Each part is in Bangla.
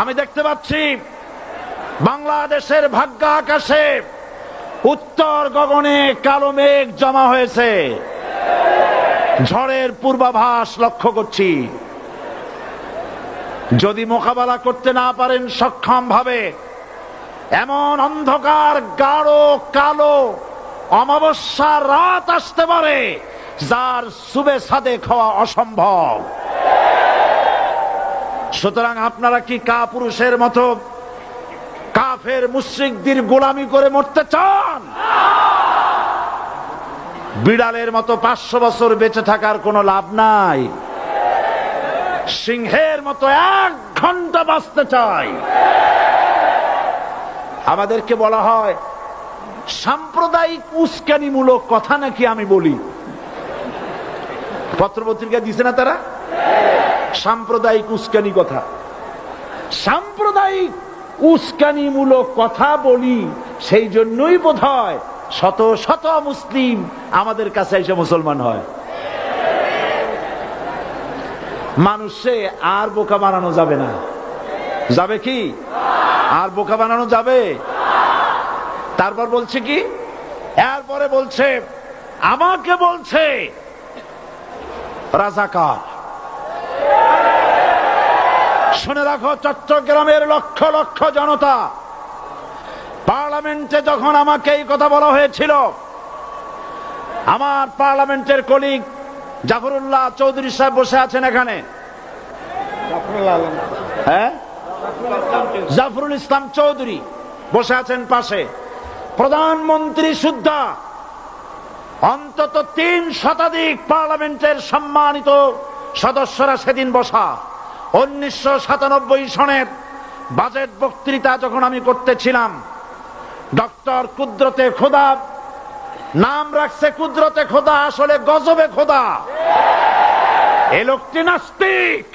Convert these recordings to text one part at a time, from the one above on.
আমি দেখতে পাচ্ছি বাংলাদেশের ভাগ্য আকাশে উত্তর গগনে কালো মেঘ জমা হয়েছে, ঝড়ের পূর্বাভাস লক্ষ্য করছি। যদি মোকাবেলা করতে না পারেন সক্ষম ভাবে, এমন অন্ধকার গাঢ় কালো অমাবস্যার রাত আসতে পারে যার সুবে সাদেক হওয়া অসম্ভব। সুতরাং আপনারা কি কাপুরুষের মতো কাফের মুশরিকদের গোলামি করে মরতে চান? বিড়ালের মতো 500 বছর বেঁচে থাকার কোনো লাভ নাই। সিংহের মতো 1 ঘন্টা বাঁচতে চাই। আমাদেরকে বলা হয় সাম্প্রদায়িক উস্কানিমূলক কথা নাকি আমি বলি। পত্রপত্রিকা দিছে না তারা? সাম্প্রদায়িক উস্কানি কথা, সাম্প্রদায়িক উস্কানিমূলক কথা বলি। সেই জন্যই বোধহয় শত শত মুসলিম আমাদের কাছে এসে মুসলমান হয়। মানুষে আর বোকা বানানো যাবে না। যাবে কি? আর বোকা বানানো যাবে? তারপর বলছে কি, এরপরে বলছে আমাকে বলছে রাজাকার। শুনে রাখো চট্টগ্রামের লক্ষ লক্ষ জনতা, পার্লামেন্টে যখন আমাকে এই কথা বলা হয়েছিল, আমার পার্লামেন্টের কলিগ জাফরুল্লাহ চৌধুরী সাহেব বসে আছেন এখানে, হ্যাঁ, জাফরুল ইসলাম চৌধুরী বসে আছেন পাশে, প্রধানমন্ত্রী সুদ্ধা, অন্তত 3 শতাধিক পার্লামেন্টের সম্মানিত সদস্যরা সেদিন বসা। 1997 সনের বাজেট বক্তৃতা যখন আমি করতেছিলাম, ডক্টর কুদরতে খোদা, নাম রাখছে কুদরতে খোদা, আসলে গজবে খোদা। এ লোকটি নাস্তিক,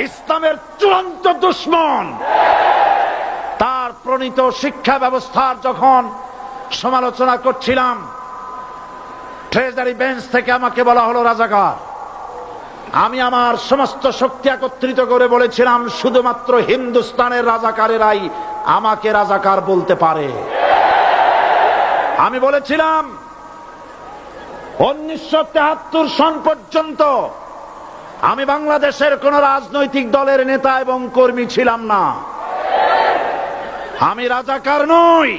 ইসলামের চূড়ান্ত দুশমন। তার প্রণীত শিক্ষা ব্যবস্থার যখন সমালোচনা করছিলাম, ট্রেজারি বেঞ্চ থেকে আমাকে বলা হলো রাজাকার। আমি আমার সমস্ত শক্তি একত্রিত করে বলেছিলাম শুধুমাত্র হিন্দুস্তানের রাজাকারেরাই আমাকে রাজাকার বলতে পারে। আমি বলেছিলাম 1973 সন পর্যন্ত আমি বাংলাদেশের কোন রাজনৈতিক দলের নেতা এবং কর্মী ছিলাম না। আমি রাজাকার নই।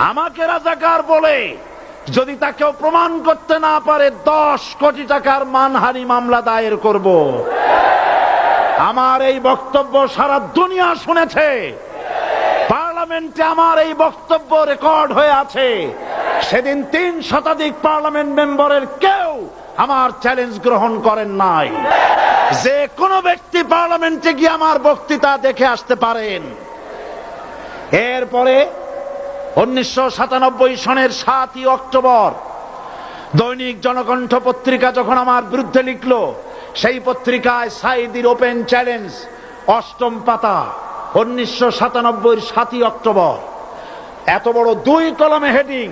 আমাকে রাজাকার বলে যদি তাকেও প্রমাণ করতে না পারে 10 কোটি টাকার মানহানি মামলা দায়ের করব। আমার এই বক্তব্য সারা দুনিয়া শুনেছে। পার্লামেন্টে আমার এই বক্তব্য রেকর্ড হয়ে আছে। সেদিন 3 শতাধিক পার্লামেন্ট মেম্বারের কেউ আমার চ্যালেঞ্জ গ্রহণ করেন নাই। যে কোনো ব্যক্তি পার্লামেন্টে গিয়ে আমার বক্তৃতা দেখে আসতে পারেন। এরপরে 1997 সনের 7 অক্টোবর দৈনিক জনকণ্ঠ পত্রিকা যখন আমার বিরুদ্ধে লিখল, সেই পত্রিকায় সাইদির ওপেন চ্যালেঞ্জ 8ম পাতা, 1997 7 অক্টোবর, এত বড় 2 কলমে হেডিং।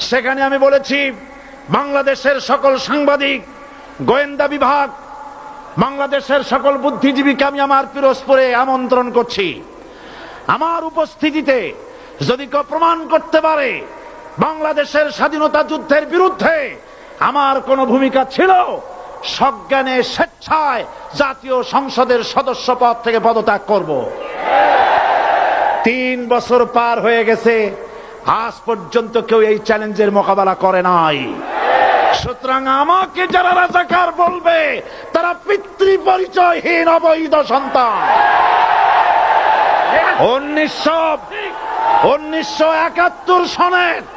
সেখানে আমি বলেছি বাংলাদেশের সকল সাংবাদিক, গোয়েন্দা বিভাগ, বাংলাদেশের সকল বুদ্ধিজীবীকে আমি আমার পিরোজপুরে আমন্ত্রণ করছি। আমার উপস্থিতিতে যদি কেউ প্রমাণ করতে পারে বাংলাদেশের স্বাধীনতা যুদ্ধের বিরুদ্ধে আমার কোনো ভূমিকা ছিল, সজ্ঞানে স্বেচ্ছায় জাতীয় সংসদের সদস্য পদ থেকে পদত্যাগ করব। 3 বছর পার হয়ে গেছে, আজ পর্যন্ত কেউ এই চ্যালেঞ্জের মোকাবেলা করে নাই। সুতরাং আমাকে যারা রাজাকার বলবে তারা পিতৃ পরিচয়হীন অবৈধ সন্তান। 1971 সনের